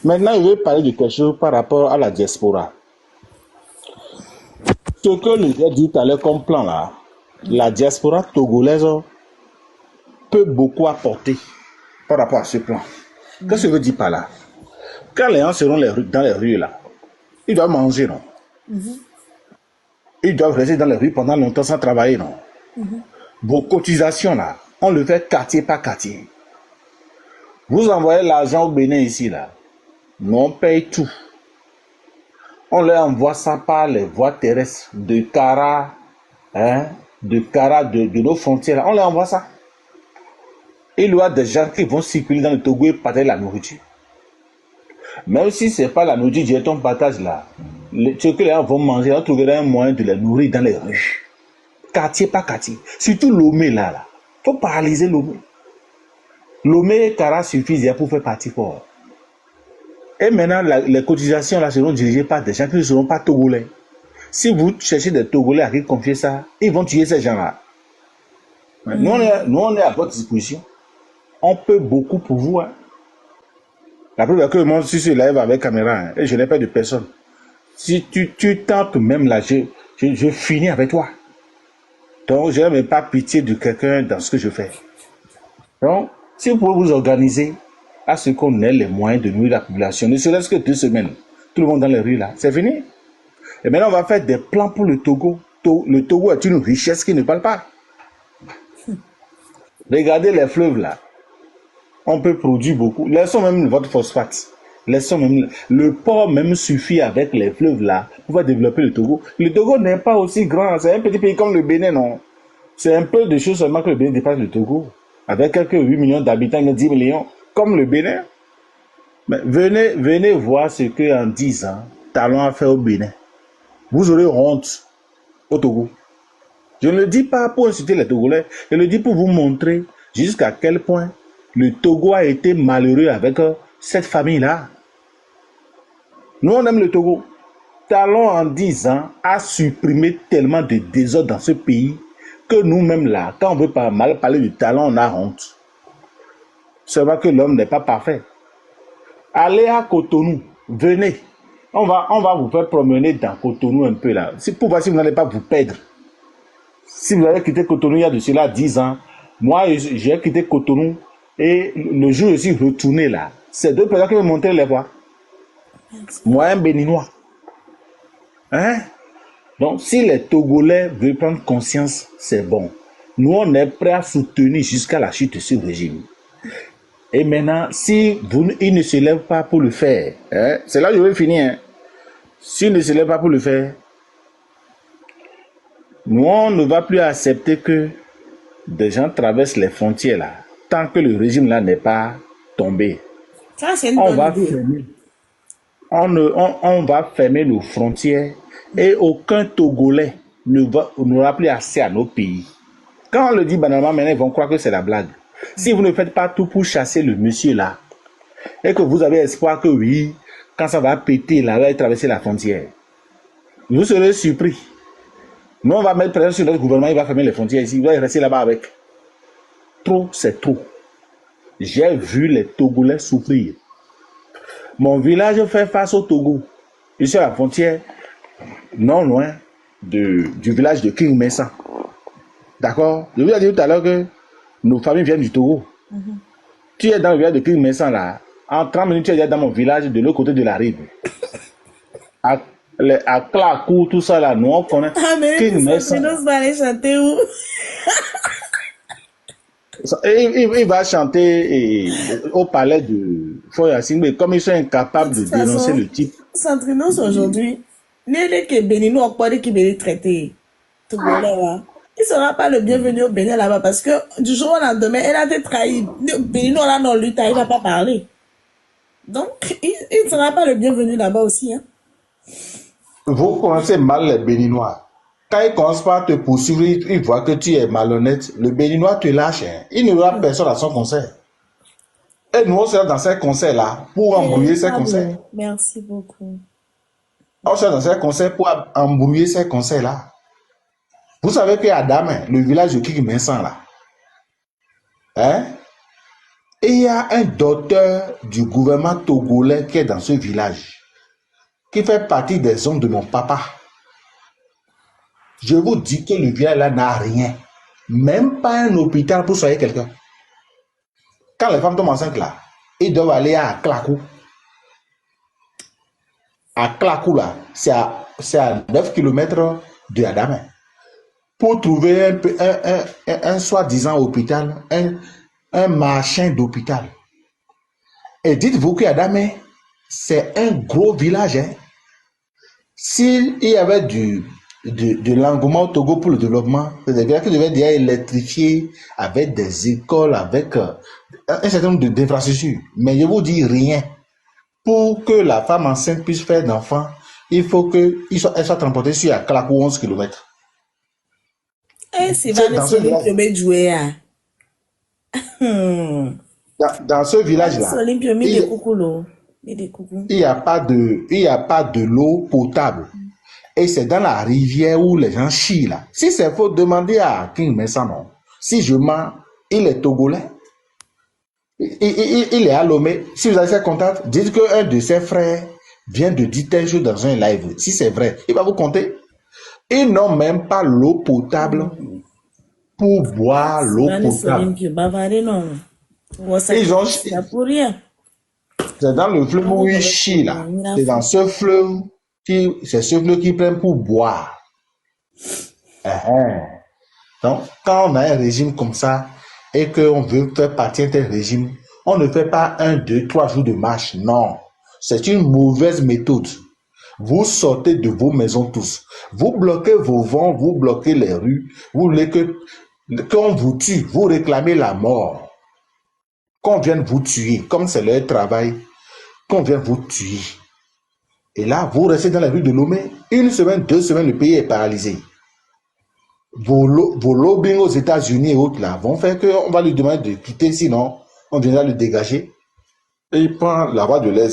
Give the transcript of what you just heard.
Maintenant, je vais parler de quelque chose par rapport à la diaspora. Ce que j'ai dit tout à l'heure comme plan là, la diaspora togolaise peut beaucoup apporter par rapport à ce plan. Qu'est-ce que je veux dire par là? Quand les gens seront dans les rues là, ils doivent manger, non? Ils doivent rester dans les rues pendant longtemps sans travailler, non? Vos cotisations là, on le fait quartier par quartier. Vous envoyez l'argent au Bénin ici là, nous on paye tout. On leur envoie ça par les voies terrestres de Kara, hein, de nos frontières. On leur envoie ça. Il y a des gens qui vont circuler dans le Togo et partager la nourriture. Même si ce n'est pas la nourriture que ton partage là, ce que les gens vont manger, on trouvera un moyen de les nourrir dans les rues. Quartier par quartier. Surtout Lomé là. Il faut paralyser Lomé. Lomé et Kara suffisent pour faire partie fort. Et maintenant, les cotisations là seront dirigées par des gens qui ne seront pas togolais. Si vous cherchez des Togolais à qui confier ça, ils vont tuer ces gens-là. Nous, on est à votre disposition. On peut beaucoup pour vous. Hein. La preuve est que moi, si je live avec caméra, hein, et je n'ai pas de personne. Si tu tentes même là, je finis avec toi. Donc, je n'ai même pas pitié de quelqu'un dans ce que je fais. Donc, si vous pouvez vous organiser à ce qu'on ait les moyens de nourrir la population, ne serait-ce que 2 semaines, tout le monde dans les rues là, c'est fini. Et maintenant, on va faire des plans pour le Togo. Le Togo est une richesse qui ne parle pas. Regardez les fleuves là. On peut produire beaucoup. Laissons même votre phosphate. Laissons même le port même suffit avec les fleuves là pour pouvoir développer le Togo. Le Togo n'est pas aussi grand. C'est un petit pays comme le Bénin, non. C'est un peu de choses seulement que le Bénin dépasse le Togo. Avec quelques 8 millions d'habitants, 10 millions, comme le Bénin. Mais venez voir ce qu'en 10 ans, Talon a fait au Bénin. Vous aurez honte au Togo. Je ne le dis pas pour insulter les Togolais, je le dis pour vous montrer jusqu'à quel point le Togo a été malheureux avec cette famille-là. Nous, on aime le Togo. Talon, en 10 ans, a supprimé tellement de désordre dans ce pays que nous-mêmes là, quand on veut pas mal parler de Talon, on a honte. C'est vrai que l'homme n'est pas parfait. Allez à Cotonou, venez. On va vous faire promener dans Cotonou un peu là. C'est pour voir si vous n'allez pas vous perdre. Si vous avez quitté Cotonou il y a de cela 10 ans, moi j'ai quitté Cotonou et le jour où je suis retourné là, c'est 2 personnes qui me montraient les voies. Moi un Béninois. Hein? Donc si les Togolais veulent prendre conscience, c'est bon. Nous on est prêts à soutenir jusqu'à la chute de ce régime. Et maintenant, si ils ne se lèvent pas pour le faire, hein, c'est là que je vais finir. Hein. S'ils ne se lèvent pas pour le faire, nous, on ne va plus accepter que des gens traversent les frontières là, tant que le régime là n'est pas tombé. Ça, c'est une bonne idée. On va fermer nos frontières et aucun Togolais n'aura plus accès à nos pays. Quand on le dit banalement, maintenant, ils vont croire que c'est la blague. Si vous ne faites pas tout pour chasser le monsieur là, et que vous avez espoir que oui, quand ça va péter là, il va traverser la frontière, vous serez surpris. Nous, on va mettre pression sur notre gouvernement, il va fermer les frontières ici, il va rester là-bas avec. Trop, c'est trop. J'ai vu les Togolais souffrir. Mon village fait face au Togo. Je suis à la frontière, non loin du village de King Messa. D'accord? Je vous ai dit tout à l'heure que nos familles viennent du Togo. Tu es dans le village de King Messa là. En 30 minutes, tu es dans mon village de l'autre côté de la rive. À Clacou, tout ça là, nous on connaît. Ah, mais King Messa. Va aller chanter où? Il va chanter au palais de Foyassine, mais comme ils sont incapables de dénoncer le type. Centrinos aujourd'hui, les que Béninois ont pas dit qu'ils veulent traiter. Tout le monde là. Il ne sera pas le bienvenu au Bénin là-bas parce que du jour au lendemain, elle a été trahie. Béninois là dans lutte, il ne va pas parler. Donc, il ne sera pas le bienvenu là-bas aussi. Hein. Vous connaissez mal les Béninois. Quand ils commencent par te poursuivre, ils voient que tu es malhonnête. Le Béninois te lâche. Hein. Il n'y aura personne à son concert. Et nous, on sera dans ces concerts-là pour embrouiller ces concerts. Merci beaucoup. On sera dans ces concerts pour embrouiller ces concerts-là. Vous savez qu'à Adam, le village de Kikimessan, là, hein? Et il y a un docteur du gouvernement togolais qui est dans ce village, qui fait partie des hommes de mon papa. Je vous dis que le village là n'a rien. Même pas un hôpital pour soigner quelqu'un. Quand les femmes tombent enceintes là, ils doivent aller à Klakou. À Klakou là, c'est à 9 km de Adamé. Pour trouver un soi-disant hôpital, un machin d'hôpital. Et dites-vous qu'Adamé, c'est un gros village. Hein. S'il y avait de l'engouement au Togo pour le développement, c'est des villages qui devaient déjà électrifier avec des écoles, avec un certain nombre d'infrastructures. Mais je vous dis rien. Pour que la femme enceinte puisse faire d'enfants, il faut qu'elle soit transportée sur Klakou 11 km. Eh, c'est vrai, Dans ce village, dans ce village-là, il n'y a pas de l'eau potable. Et c'est dans la rivière où les gens chient là. Si c'est faux, demandez à King Messano. Si je mens, il est togolais. Il est à Lomé. Si vous avez ses contacts, dites qu'un de ses frères vient de dire telle chose dans un live. Si c'est vrai, il va vous compter. Ils n'ont même pas l'eau potable pour boire l'eau potable. Ils ont chié. C'est dans le fleuve où ils chient là. C'est dans ce fleuve c'est ce fleuve qu'ils prennent pour boire. Donc, quand on a un régime comme ça et qu'on veut faire partie d'un régime, on ne fait pas 1, 2, 3 jours de marche. Non. C'est une mauvaise méthode. Vous sortez de vos maisons tous. Vous bloquez vos vents, vous bloquez les rues. Vous voulez qu'on vous tue. Vous réclamez la mort. Qu'on vienne vous tuer, comme c'est leur travail, qu'on vienne vous tuer. Et là, vous restez dans la rue de Lomé. 1 semaine, 2 semaines, le pays est paralysé. Vos lobbying aux États-Unis et autres là vont faire qu'on va lui demander de quitter, sinon on viendra le dégager. Et il prend la voie de l'exil.